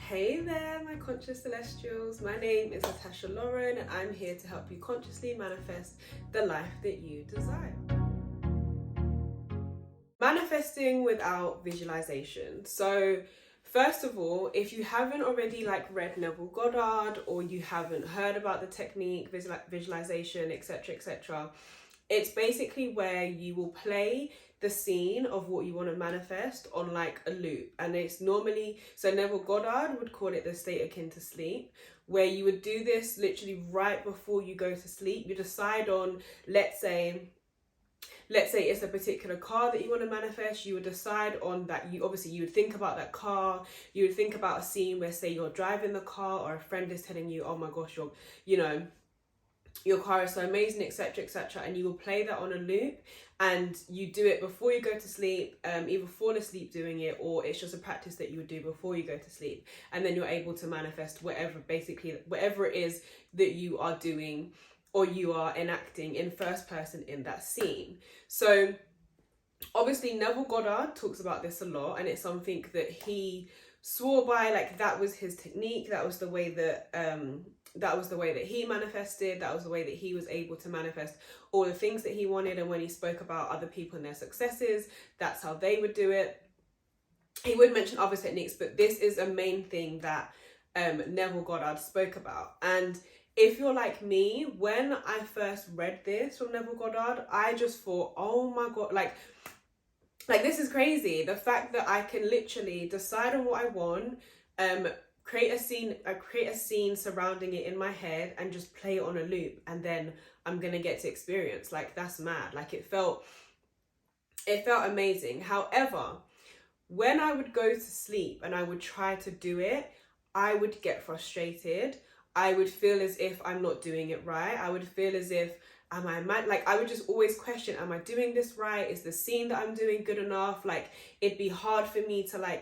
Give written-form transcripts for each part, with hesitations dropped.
Hey there, my conscious celestials. My name is Natasha Lauren and I'm here to help you consciously manifest the life that you desire. Manifesting without visualization. So first of all, if you haven't already read Neville Goddard, or you haven't heard about the technique, visualization, etc., it's basically where you will play the scene of what you want to manifest on a loop. And it's normally, so Neville Goddard would call it the state akin to sleep, where you would do this literally right before you go to sleep. You decide on, let's say it's a particular car that you want to manifest. You would decide on that. You would think about that car. You would think about a scene where, say, you're driving the car, or a friend is telling you, oh my gosh, your car is so amazing, etc., and you will play that on a loop, and you do it before you go to sleep, either fall asleep doing it, or it's just a practice that you would do before you go to sleep, and then you're able to manifest whatever it is that you are doing or you are enacting in first person in that scene. So obviously Neville Goddard talks about this a lot, and it's something that he swore by. That was his technique. That was the way that he manifested. That was the way that he was able to manifest all the things that he wanted. And when he spoke about other people and their successes, that's how they would do it. He would mention other techniques, but this is a main thing that Neville Goddard spoke about. And if you're like me, when I first read this from Neville Goddard, I just thought, oh my God, this is crazy. The fact that I can literally decide on what I want, create a scene surrounding it in my head, and just play it on a loop, and then I'm gonna get to experience. That's mad. It felt amazing. However, when I would go to sleep and I would try to do it, I would get frustrated. I would feel as if I'm not doing it right. I would feel as if, am I mad? I would just always question, am I doing this right? Is the scene that I'm doing good enough? It'd be hard for me to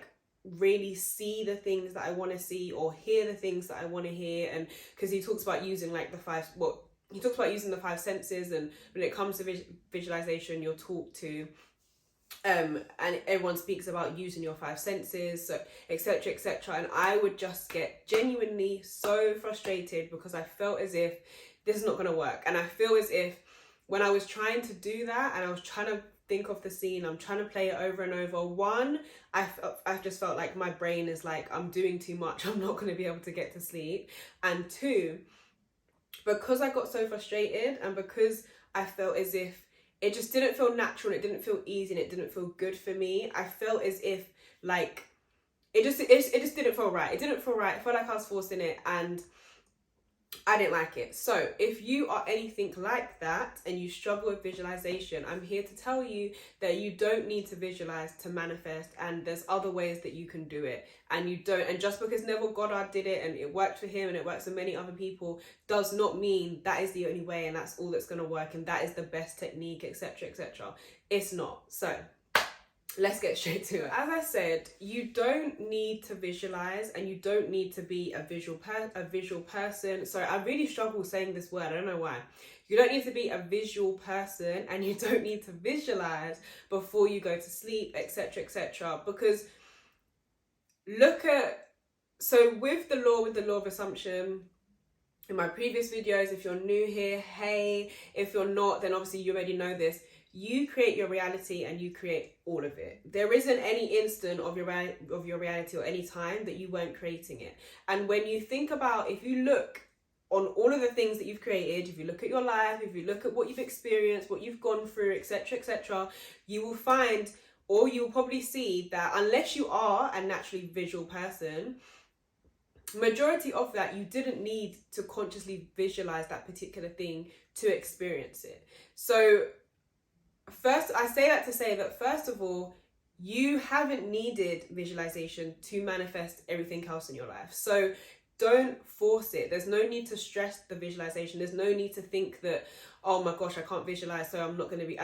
really see the things that I want to see, or hear the things that I want to hear. And because he talks about using using the five senses, and when it comes to visualization, you're taught to and everyone speaks about using your five senses, so etc., and I would just get genuinely so frustrated, because I felt as if this is not going to work. And I feel as if when I was trying to do that, and I was trying to think of the scene, I'm trying to play it over and over, one, I just felt like my brain is I'm doing too much, I'm not going to be able to get to sleep. And two, because I got so frustrated, and because I felt as if it just didn't feel natural, and it didn't feel easy, and it didn't feel good for me, I felt as if it just didn't feel right. It didn't feel right. I felt like I was forcing it, and I didn't like it. So if you are anything like that and you struggle with visualization, I'm here to tell you that you don't need to visualize to manifest, and there's other ways that you can do it. And just because Neville Goddard did it and it worked for him and it works for many other people, does not mean that is the only way and that's all that's going to work and that is the best technique, etc. It's not. So let's get straight to it. As I said, you don't need to visualize, and you don't need to be a visual person. Sorry, I really struggle saying this word. I don't know why. You don't need to be a visual person, and you don't need to visualize before you go to sleep, etc. Because with the law of assumption, in my previous videos, if you're new here, hey, if you're not, then obviously you already know this. You create your reality, and you create all of it. There isn't any instant of your reality or any time that you weren't creating it. And when you think about, if you look on all of the things that you've created, if you look at your life, if you look at what you've experienced, what you've gone through, etc., you will find, or you will probably see, that unless you are a naturally visual person, majority of that, you didn't need to consciously visualize that particular thing to experience it. So first, I say that to say that, first of all, you haven't needed visualization to manifest everything else in your life. So don't force it. There's no need to stress the visualization. There's no need to think that, oh my gosh, I can't visualize, so I'm not going to be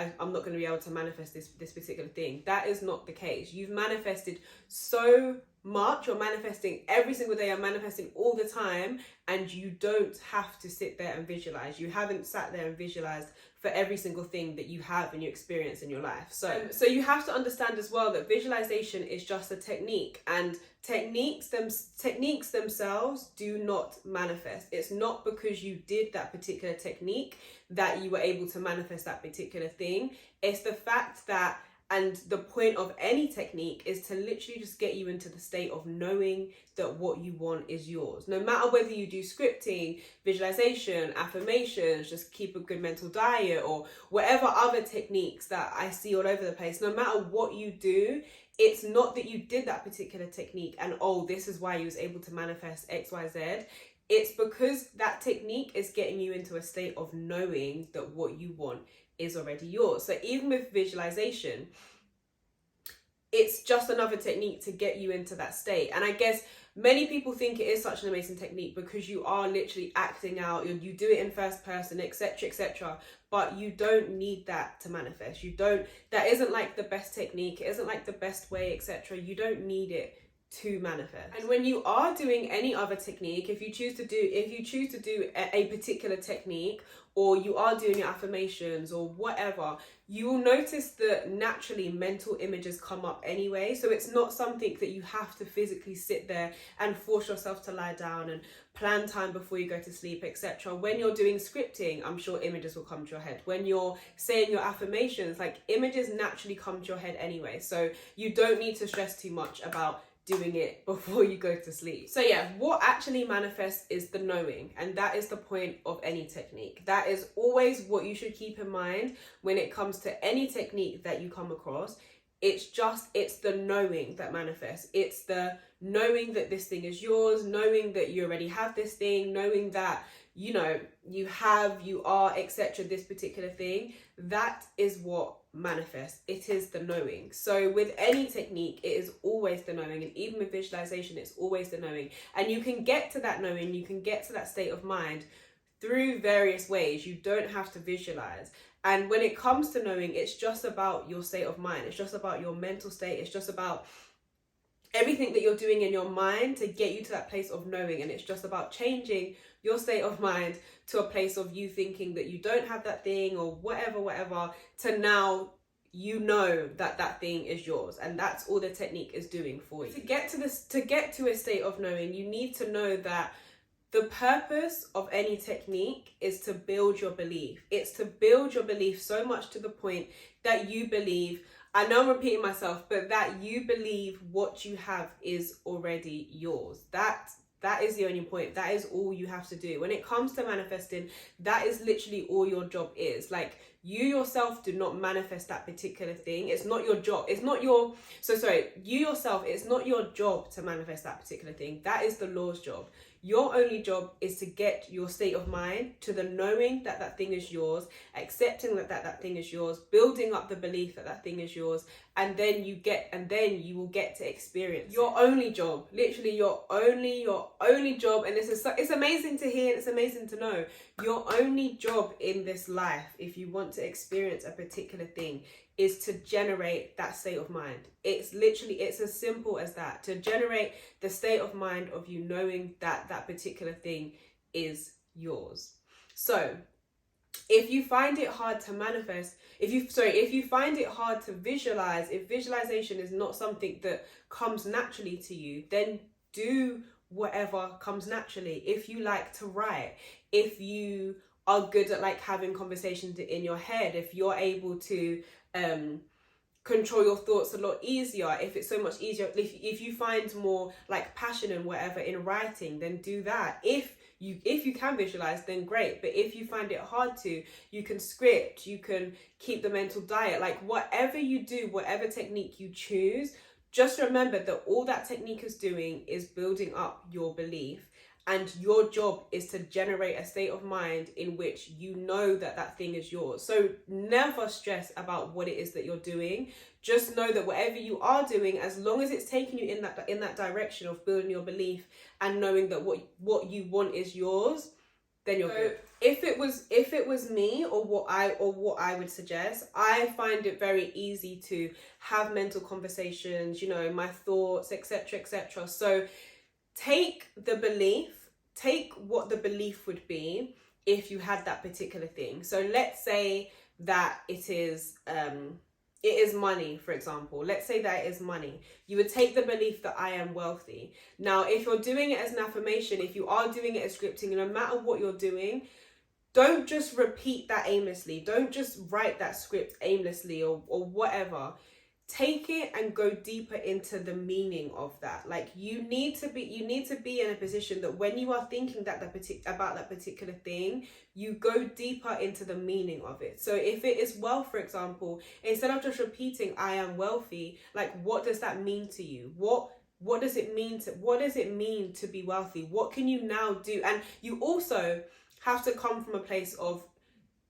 able to manifest this particular thing. That is not the case. You've manifested so much. You're manifesting every single day. You're manifesting all the time, and you don't have to sit there and visualize. You haven't sat there and visualized for every single thing that you have and you experience in your life. So you have to understand as well that visualization is just a technique, and techniques themselves do not manifest. It's not because you did that particular technique that you were able to manifest that particular thing. It's the fact that, and the point of any technique is to literally just get you into the state of knowing that what you want is yours. No matter whether you do scripting, visualization, affirmations, just keep a good mental diet, or whatever other techniques that I see all over the place, no matter what you do, it's not that you did that particular technique and, oh, this is why you was able to manifest XYZ. It's because that technique is getting you into a state of knowing that what you want is already yours. So even with visualization, it's just another technique to get you into that state. And I guess many people think it is such an amazing technique because you are literally acting out, you do it in first person, etc., etc. But you don't need that to manifest. That isn't like the best technique, it isn't like the best way, etc. You don't need it to manifest. And when you are doing any other technique, if you choose to do a particular technique, or you are doing your affirmations or whatever, you will notice that naturally mental images come up anyway. So it's not something that you have to physically sit there and force yourself to lie down and plan time before you go to sleep, etc. When you're doing scripting, I'm sure images will come to your head. When you're saying your affirmations, like, images naturally come to your head anyway. So you don't need to stress too much about doing it before you go to sleep. So yeah, what actually manifests is the knowing, and that is the point of any technique. That is always what you should keep in mind when it comes to any technique that you come across. It's the knowing that manifests. It's the knowing that this thing is yours, knowing that you already have this thing, knowing that, you know, you are, etc., this particular thing. That is what manifests. It is the knowing. So with any technique, it is always the knowing, and even with visualization, it's always the knowing. And you can get to that knowing, you can get to that state of mind through various ways. You don't have to visualize. And when it comes to knowing, it's just about your state of mind. It's just about your mental state. It's just about everything that you're doing in your mind to get you to that place of knowing. And it's just about changing your state of mind to a place of you thinking that you don't have that thing or whatever, to now you know that that thing is yours. And that's all the technique is doing for you. To get to a state of knowing, you need to know that the purpose of any technique is to build your belief. It's to build your belief so much to the point that you believe, I know I'm repeating myself, but that you believe what you have is already yours. That is the only point. That is all you have to do. When it comes to manifesting, that is literally all your job is. Like, you yourself do not manifest that particular thing. It's not your job. You yourself, it's not your job to manifest that particular thing. That is the Lord's job. Your only job is to get your state of mind to the knowing that that thing is yours, accepting that thing is yours, building up the belief that that thing is yours, and then you will get to experience your only job, literally your only job. And it's amazing to hear, and it's amazing to know. Your only job in this life, if you want to experience a particular thing, is to generate that state of mind. It's as simple as that, to generate the state of mind of you knowing that that particular thing is yours. So if you find it hard to manifest, if you find it hard to visualize, if visualization is not something that comes naturally to you, then do whatever comes naturally. If you like to write, if you are good at like having conversations in your head, if you're able to control your thoughts a lot easier, if it's so much easier, if you find more like passion and whatever in writing, then do that. If you can visualize, then great. But if you find it hard to, you can script, you can keep the mental diet, like whatever you do, whatever technique you choose, just remember that all that technique is doing is building up your belief. And your job is to generate a state of mind in which you know that that thing is yours. So never stress about what it is that you're doing. Just know that whatever you are doing, as long as it's taking you in that direction of building your belief and knowing that what you want is yours, then you're good. If it was me or what I would suggest, I find it very easy to have mental conversations, you know, my thoughts, etc., etc. So take what the belief would be if you had that particular thing. So let's say that it is it is money, for example. Let's say that it is money. You would take the belief that I am wealthy. Now, if you're doing it as an affirmation, if you are doing it as scripting, no matter what you're doing, don't just repeat that aimlessly. Don't just write that script aimlessly or whatever. Take it and go deeper into the meaning of that. Like, you need to be in a position that when you are thinking about that particular thing, you go deeper into the meaning of it. So if it is wealth, for example, instead of just repeating I am wealthy, like, what does that mean to you? What does it mean to be wealthy? What can you now do? And you also have to come from a place of,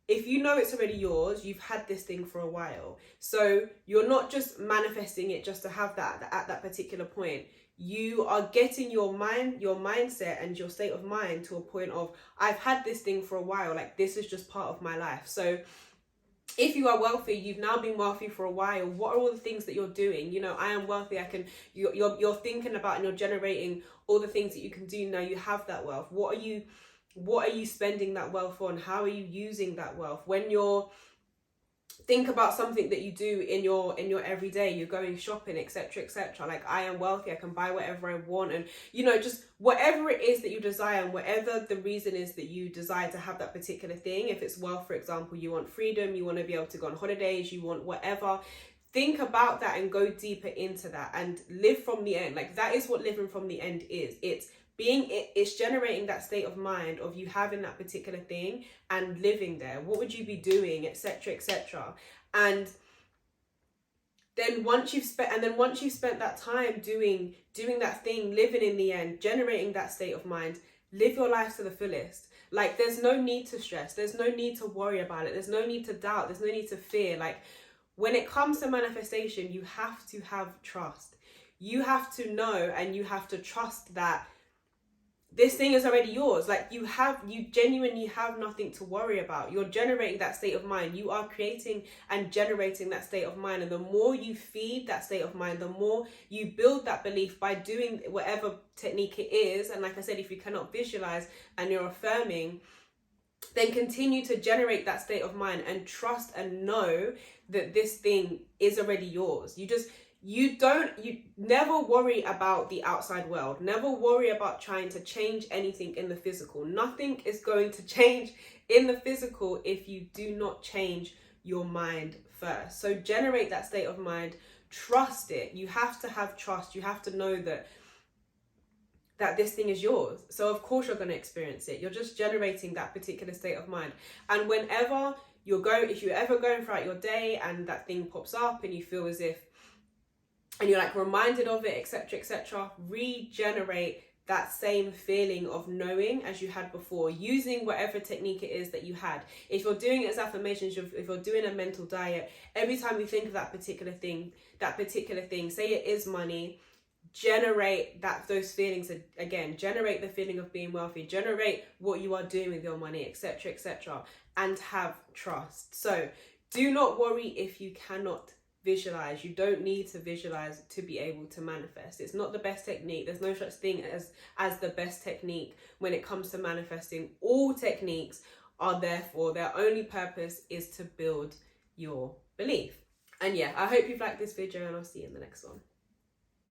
if you know it's already yours, you've had this thing for a while. So you're not just manifesting it just to have that at that particular point. You are getting your mindset and your state of mind to a point of, I've had this thing for a while. Like, this is just part of my life. So if you are wealthy, you've now been wealthy for a while. What are all the things that you're doing? You know, I am wealthy. You're thinking about and you're generating all the things that you can do now. You have that wealth. What are you spending that wealth on? How are you using that wealth? When think about something that you do in your everyday, you're going shopping, etc., etc. Like, I am wealthy, I can buy whatever I want, and you know, just whatever it is that you desire, and whatever the reason is that you desire to have that particular thing. If it's wealth, for example, you want freedom, you want to be able to go on holidays, you want whatever. Think about that and go deeper into that and live from the end. Like, that is what living from the end is. It's generating that state of mind of you having that particular thing and living there. What would you be doing, etc., etc. And then once you've spent that time doing that thing, living in the end, generating that state of mind, live your life to the fullest. Like, there's no need to stress, there's no need to worry about it, there's no need to doubt, there's no need to fear. Like, when it comes to manifestation, you have to have trust. You have to know and you have to trust that this thing is already yours. Like, you genuinely have nothing to worry about. You're generating that state of mind. You are creating and generating that state of mind. And the more you feed that state of mind, the more you build that belief by doing whatever technique it is. And like I said, if you cannot visualize and you're affirming, then continue to generate that state of mind and trust and know that this thing is already yours. You never worry about the outside world. Never worry about trying to change anything in the physical. Nothing is going to change in the physical if you do not change your mind first. So generate that state of mind, trust it. You have to have trust. You have to know that this thing is yours. So of course you're going to experience it. You're just generating that particular state of mind. And whenever if you're ever going throughout your day and that thing pops up and you feel as if, and you're like reminded of it, etc., etc., regenerate that same feeling of knowing as you had before, using whatever technique it is that you had. If you're doing it as affirmations, if you're doing a mental diet, every time you think of that particular thing, say it is money, generate those feelings again. Generate the feeling of being wealthy. Generate what you are doing with your money, etc., etc., and have trust. So do not worry if you cannot visualize. You don't need to visualize to be able to manifest. It's not the best technique. There's no such thing as the best technique when it comes to manifesting. All techniques are therefore their only purpose is to build your belief. And yeah, I hope you've liked this video and I'll see you in the next one.